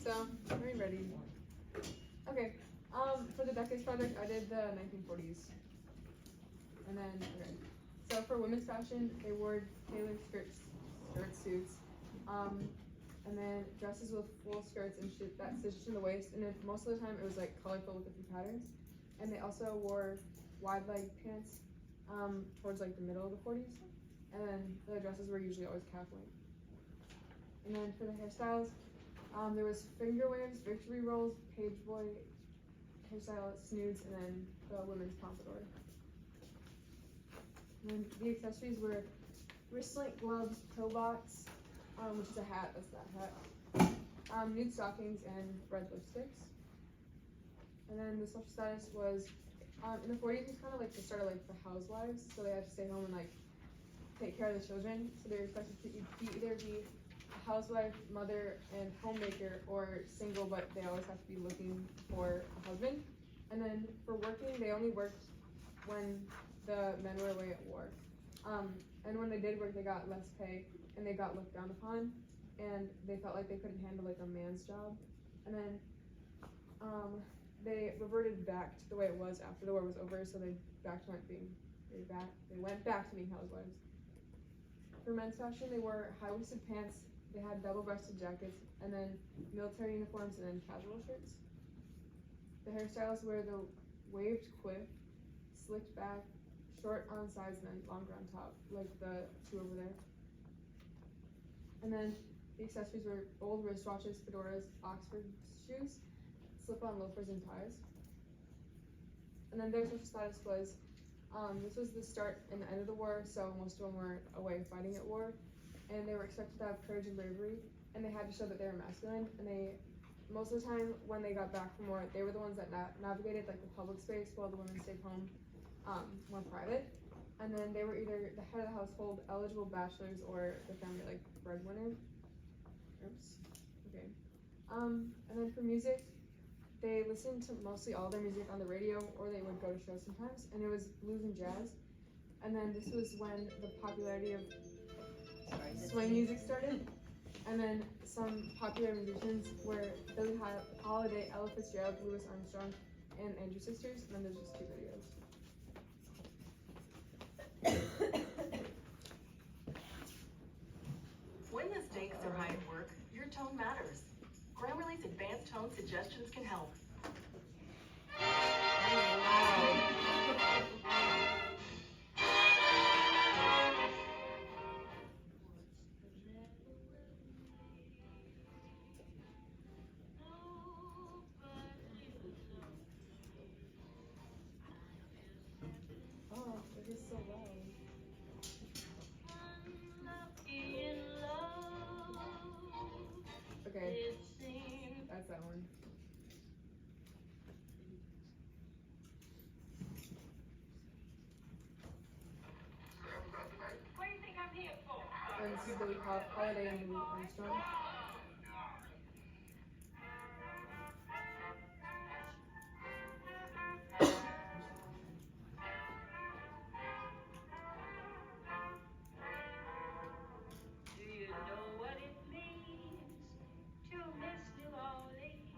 So, are you ready? Okay. For the decades project, I did the 1940s. And then, okay. So for women's fashion, they wore tailored skirt suits, and then dresses with full skirts and that stitched in the waist. And then most of the time, it was like colorful with different patterns. And they also wore wide leg pants towards like the middle of the 40s. And then the dresses were usually always calf length. And then for the hairstyles, there was finger waves, victory rolls, page boy hairstyle, snoods, and then the women's pompadour. And then the accessories were wristlet, gloves, pillbox, which is a hat, that's that hat, nude stockings, and red lipsticks. And then the social status was, in the 40s, it was kind of like the start of like the housewives, so they had to stay home and like take care of the children. So they were expected to either be a housewife, mother, and homemaker, or single, but they always have to be looking for a husband. And then for working, they only worked when the men were away at war. And when they did work, they got less pay, and they got looked down upon, and they felt like they couldn't handle like a man's job. And then they reverted back to the way it was after the war was over, so they went back to being housewives. For men's fashion, they wore high-waisted pants, they had double-breasted jackets, and then military uniforms, and then casual shirts. The hairstyles were the waved quiff, slicked back, short on sides, and then longer on top, like the two over there. And then the accessories were gold wristwatches, fedoras, Oxford shoes, slip-on loafers, and ties. And then their social status was, this was the start and the end of the war, so most of them were away fighting at war, and they were expected to have courage and bravery, and they had to show that they were masculine. And they, most of the time when they got back from war, they were the ones that navigated like the public space while the women stayed home, more private. And then they were either the head of the household, eligible bachelors, or the family like breadwinner. Oops. Okay. And then for music, they listened to mostly all their music on the radio, or they would go to shows sometimes, and it was blues and jazz. And then this was when the popularity of swing music started. And then some popular musicians were Billie Holiday, Ella Fitzgerald, Louis Armstrong, and Andrew Sisters. And then there's just 2 videos. When the stakes are high at work, your tone matters. Grammarly's advanced tone suggestions can help. Oh, it is so loud. Okay, that's that one. What do you think I'm here for? And this is Billie Holiday and Louis Armstrong. Do you know what it means to miss New Orleans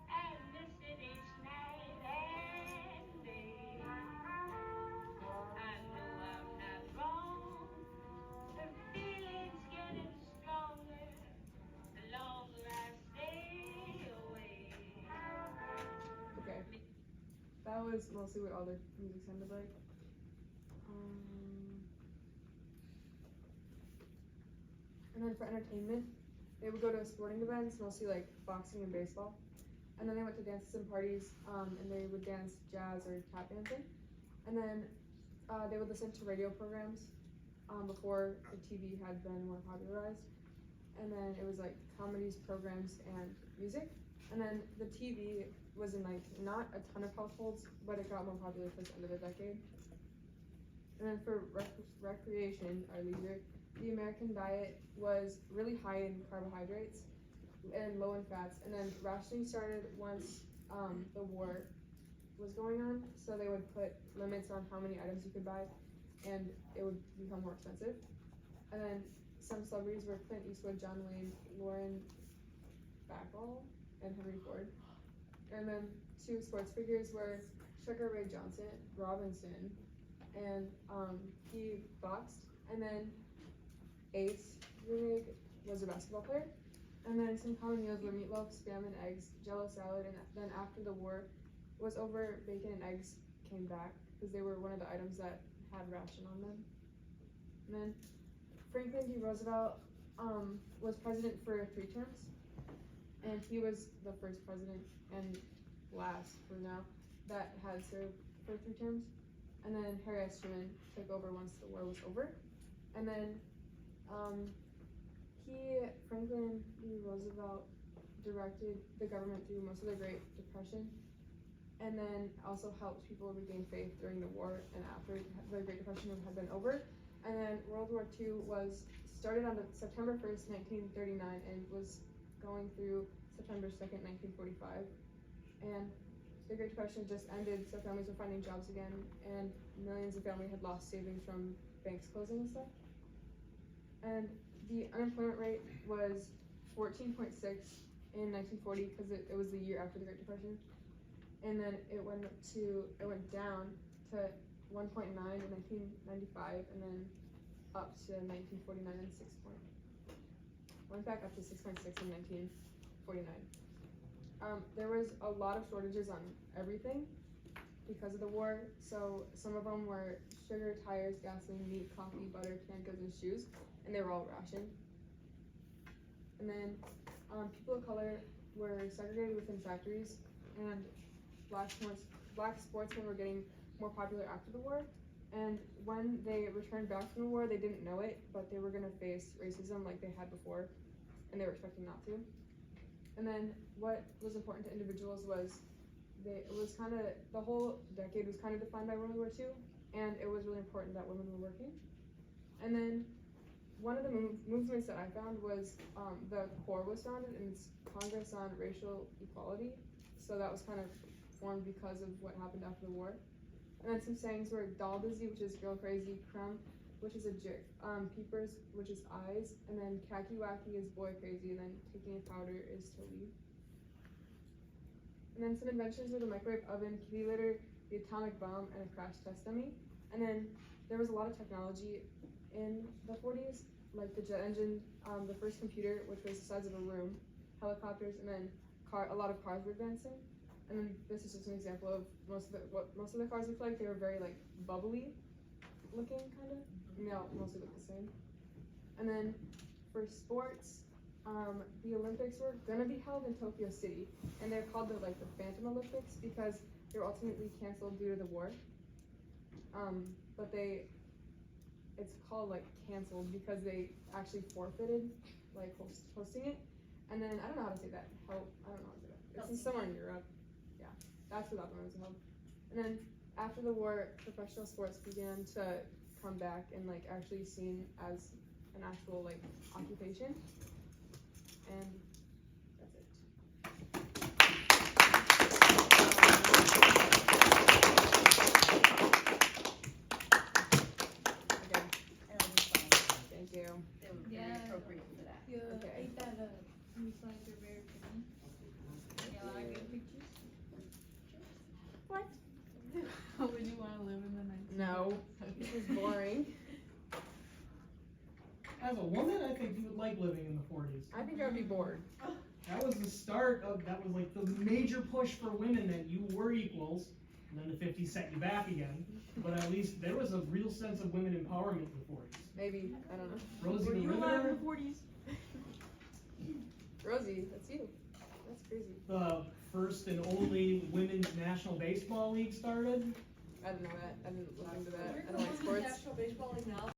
and miss it each night and day? I know I'm not wrong. The feeling's getting stronger the longer I stay away. Okay, that was mostly what all their music sounded like. And then for entertainment, they would go to sporting events, mostly like boxing and baseball. And then they went to dances and parties, and they would dance jazz or tap dancing. And then they would listen to radio programs before the TV had been more popularized. And then it was like comedies, programs, and music. And then the TV was in like not a ton of households, but it got more popular towards the end of the decade. And then for recreation or leisure, the American diet was really high in carbohydrates and low in fats. And then rationing started once the war was going on, so they would put limits on how many items you could buy, and it would become more expensive. And then some celebrities were Clint Eastwood, John Wayne, Lauren Bacall. Stonewall and Henry Ford. And then 2 sports figures were Sugar Ray Robinson, and he boxed. And then Ace Runig was a basketball player. And then some common meals were meatloaf, spam and eggs, Jello salad, and then after the war was over, bacon and eggs came back because they were one of the items that had ration on them. And then Franklin D. Roosevelt was president for 3 terms, and he was the first president and last for now that had served for 3 terms. And then Harry S. Truman took over once the war was over. And then Franklin D. Roosevelt directed the government through most of the Great Depression, and then also helped people regain faith during the war and after the Great Depression had been over. And then World War II was started on September 1st, 1939, and was going through September 2nd, 1945. And the Great Depression just ended, so families were finding jobs again, and millions of families had lost savings from banks closing and stuff. And the unemployment rate was 14.6 in 1940 because it was the year after the Great Depression, and then it went down to 1.9 in 1995, and then up to 1949 and went back up to 6.6 in 1949. There was a lot of shortages on everything because of the war. So some of them were sugar, tires, gasoline, meat, coffee, butter, canned goods, and shoes, and they were all rationed. And then people of color were segregated within factories, and black sportsmen were getting more popular after the war. And when they returned back from the war, they didn't know it, but they were going to face racism like they had before, and they were expecting not to. And then what was important to individuals was the whole decade was kind of defined by World War II, and it was really important that women were working. And then one of the movements that I found was the CORE was founded, and it's Congress on Racial Equality. So that was kind of formed because of what happened after the war. And then some sayings were Daldizzy, which is girl crazy, crump, which is a jerk, peepers, which is eyes, and then khaki wacky is boy crazy, and then taking a powder is to leave. And then some inventions were the microwave oven, kitty litter, the atomic bomb, and a crash test dummy. And then there was a lot of technology in the 40s, like the jet engine, the first computer, which was the size of a room, helicopters, and then a lot of cars were advancing. And then this is just an example of what most of the cars looked like. They were very like bubbly looking, kind of. No, mostly look the same. And then for sports, the Olympics were gonna be held in Tokyo City, and they're called the Phantom Olympics because they were ultimately canceled due to the war. But it's called canceled because they actually forfeited hosting it. And then I don't know how to say that. I don't know how to say that. It's somewhere in Europe. Yeah, that's where that one was held. And then after the war, professional sports began to come back and actually seen as an actual occupation. And that's it. Again, thank you. They were very appropriate for that. Yeah, Okay. I think that these slides are very pretty. Yeah, a lot of good pictures. What? Would you want to live in the 1900s? No, this is boring. As a woman, I think you would like living in the 40s. I think I would be bored. That was the start of, that was the major push for women that you were equals, and then the 50s set you back again. But at least there was a real sense of women empowerment in the 40s. Maybe, I don't know. Rosie Were the you alive in Riveter, the 40s? Rosie, that's you. That's crazy. the first and only women's national baseball league started. I didn't know that. I didn't look into that. I don't like sports. National Baseball League now?